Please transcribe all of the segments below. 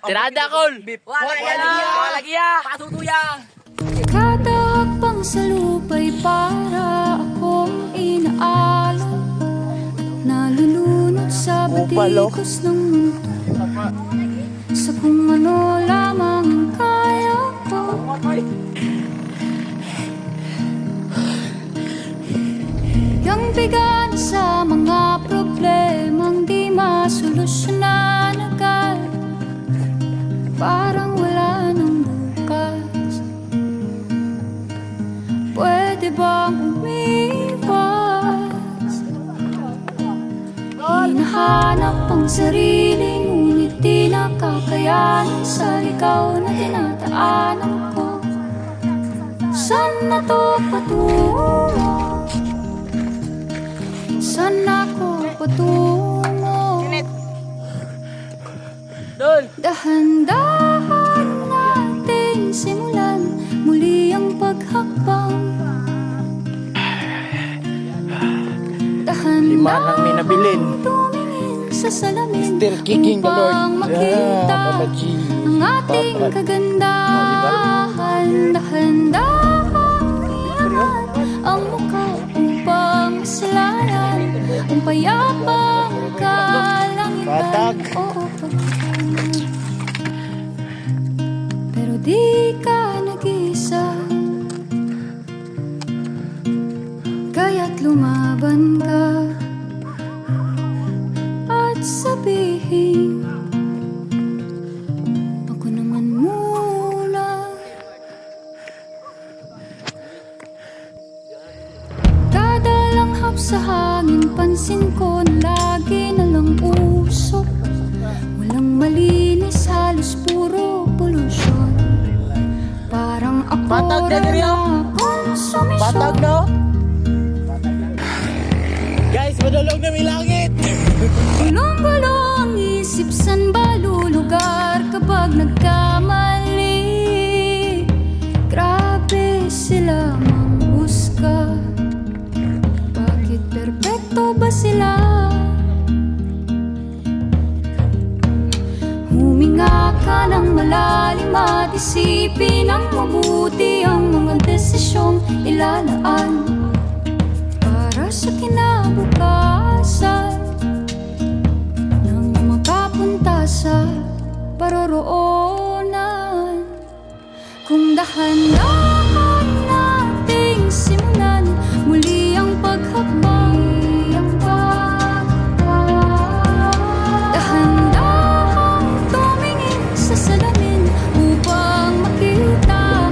Tirada, Col! Wala lagi ya! Patutuya! Kada hakbang sa lupa'y para akong inaalon at nalulunod sa batikos ng mundo, sa kung ano lamang ang kaya ko. Bigang bigan sa mga problemang di masolusyonan agad, parang wala nang bukas. Pwede bang umiwas? Hinahanap ang sarili, ngunit di nakakayanan sa ligaw na dinadaanan ko. Saan na to patungo? Saan ako patungo? Dahan-dahan natin simulan muli ang paghakbang. Lima nang minabilin. Tumingin sa salamin Still kicking the Lord. upang makita Papa G. ang ating Papa. kagandahan. Dahan-dahan iangat ang mukha upang masalayan ang payapang kalangitan. Patag. Oo, pero di ka nag-isa, kaya't lumaban ka at sabihin, ako naman muna. Kada langhap sa hangin, pansin ko na lagi na lang usok. Walang malinis, halos puro polusyon. Parang ako Patag na rin yun. konsumisyon. Patag no? Guys, madulog na may langit. Gulong-gulo ang isip, san ba lulugar kapag nagkamali? Grabe sila manghusga, bakit perpekto ba sila? Huminga ka ng malalim at isipin ng mabuti ang mga desisyong ilalaan para sa kinabukasan, nang makapunta sa paroroonan. Kung dahan-dahan nating simulan muli ang paghakbang, dahan-dahan tumingin sa salamin upang makita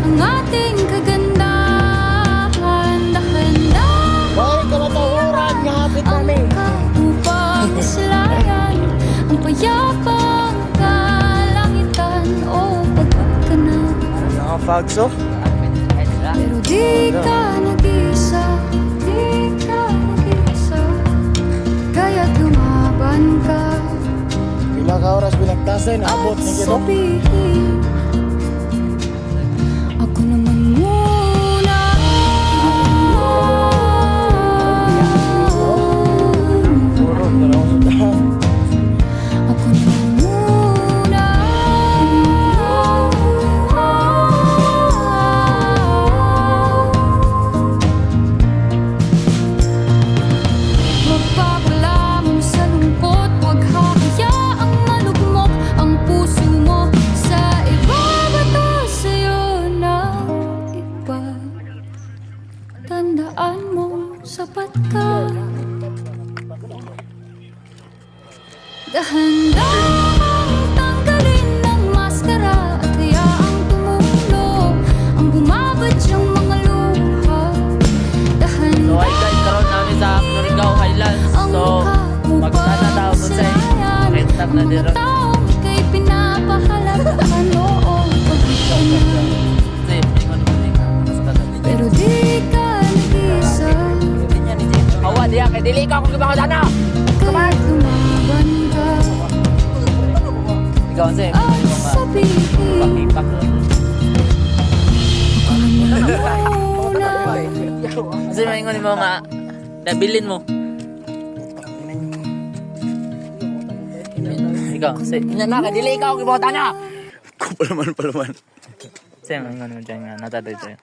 ang ating kagandahan. Dahan-dahan Hoy, kamatawaran nga hapit ang namin. mukha upang masalayan ang payapang kalangitan. O pagod ka na, Mga fagso. pero di ka nag-isa, di ka nag-isa, kaya't lumaban ka Pila ka oras pinagtasay, naabot at ni Gito. sabihin, ako naman muna. Puro, dalawang sudahan. Ako naman muna. Magpapalamon sa lungkot, huwag hahayaang malugmok ang puso mo sa iba. Bato sa'yo ng iba, tandaan mo sapat ka. Dahan-dahan tanggalin ang maskara at hayaang tumulo ang bumabadyang mga luha. So ay guys, karoon namin sa Surigao Highlands. So, magsana daw dun sa rent stop na dito. taong ika'y pinapahalagahan. Oo, pagkita na, Kasi, ingon mo din. pero di ka nag-isa, Hawa diya, kay dili ka akong gibaho sana. kaya't lumaban ka Ikaw kasi, at sabihin, pakipak. ako naman muna. Kasi maingon mo nga, nabilin mo. Ikaw, say, dili ikaw, kibota na! Palaman. Say, mga ano dyan nga, natatay tayo.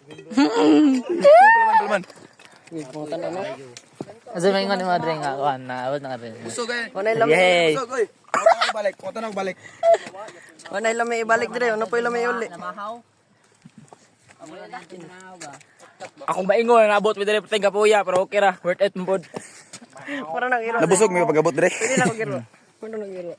Palaman. Kasi may nga ni Madre nga, kuhan, naabot na ka rin. Busog eh. Wanay lamay. Yay! Busog eh. Kuha na balik. Wanay lamay ibalik dire. Ano po lamay uli? Akong baingon, naabot with the repting kapuya, pero okay ra, worth it mo pod. Para nang iro. Nabusog may pag-abot dire. Pwede lang ko giro. Pwede lang giro.